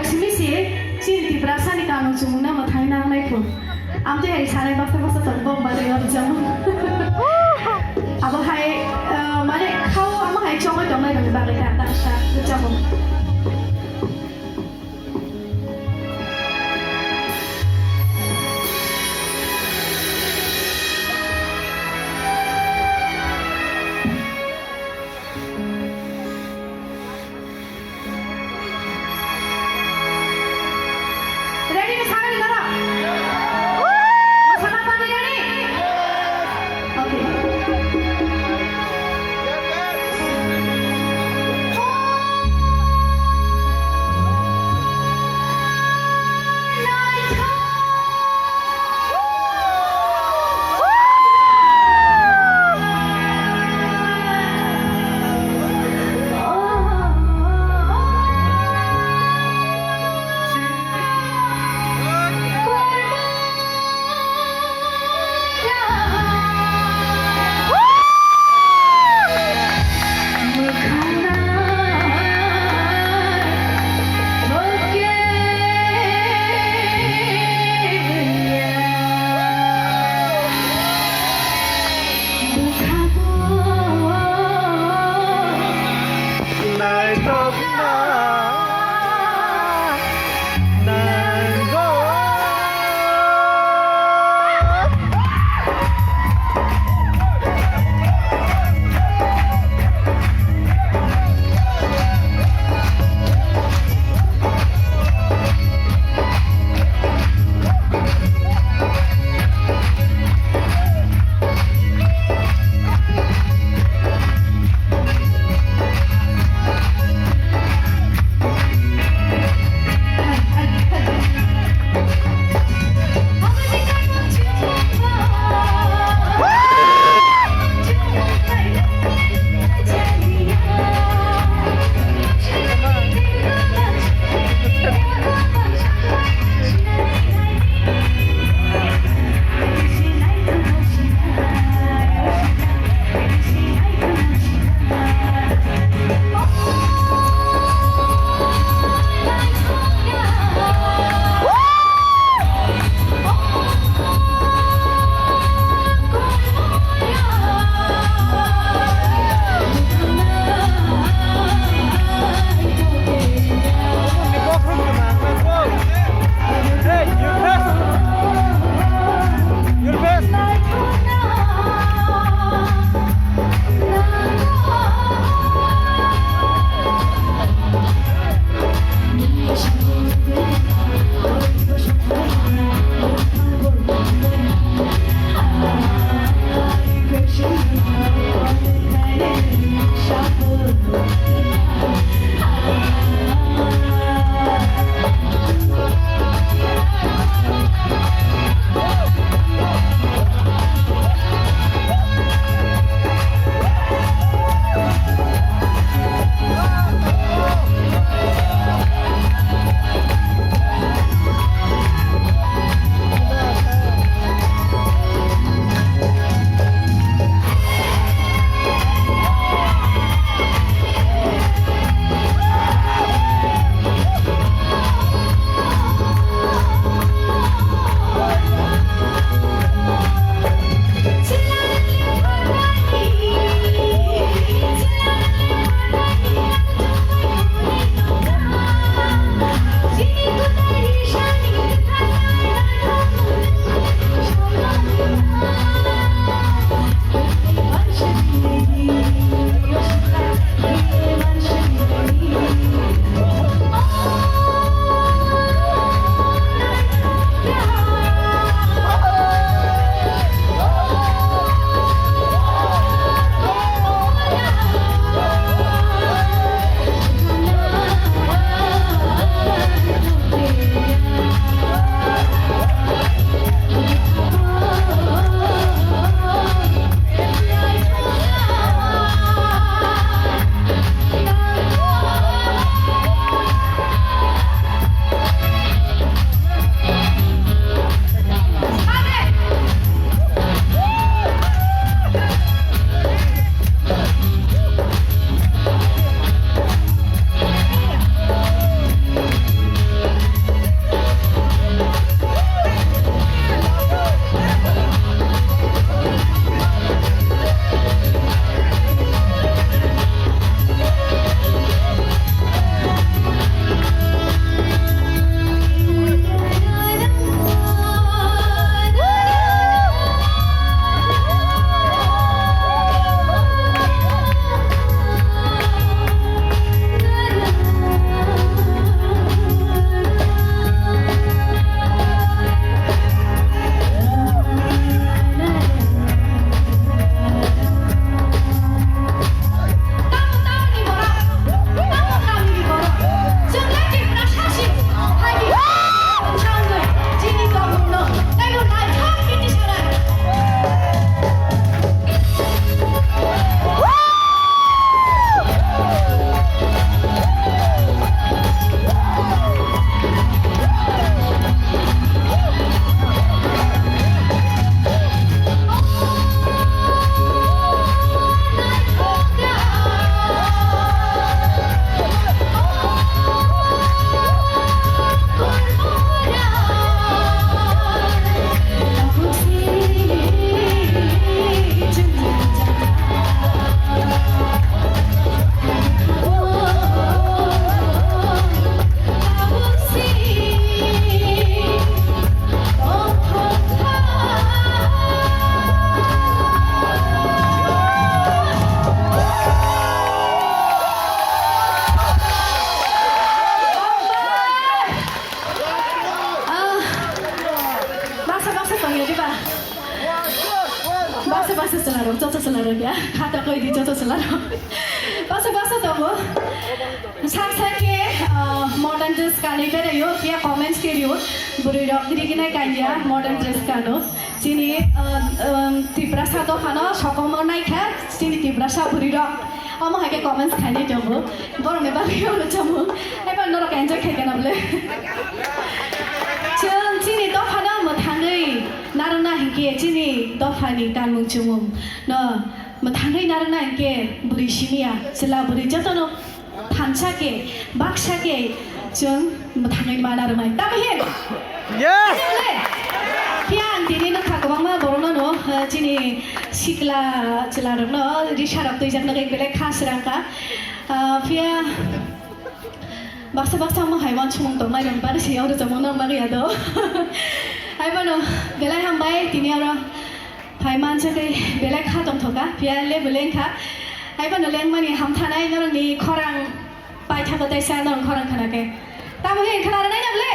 सिमिसि चिंति ब्रासानि कानु जुमुना मथाइना नायखौ आमते हाय सारे बास्ता बास्ता तंबम बारे अबजम अब हाय माने खाव आम हाय चंगा दंनाय दं बारे ता दासा जम 박스 방이야 봐. 박스 selaro, 저저 selaro ya. Kata kau ini 저저 selaro. Bakso tahu. Sang-sangke modern dress kali kan yo, dia comments kiri yo. Beri rock diri kena kaya modern dress kano. Sini tiprasa to kano, shokomo naik kan. Sini tiprasa beri rock. Amo hake comments kani jamu. Baru me bagi yo jamu. Epa norok enjoy kaya kan boleh. Sini to kano mau thangai. Narana hingke sini to fani kan mungcumum. No. Mathangai narana hingke beri simia. Sela beri jatuh Tanchake, bakshake, jeng, mathangai mana ramai. Tapi hen. Yes. Kian dini nak kagak mama borong no, cini sikla celarong no, di syarat tu ijak nak belek khas rangka. Pia baksa mau haiwan cumung tu mai dong pada siapa tu cumung nama dia tu. Haiwan no, belek hambai dini orang haiwan cakap belek khatong thoka, pia le belek kha. Haiwan no leng mani ham thanai no ni korang pai thak tay sa no korang khana ke. Tamu hen khana nai na bele.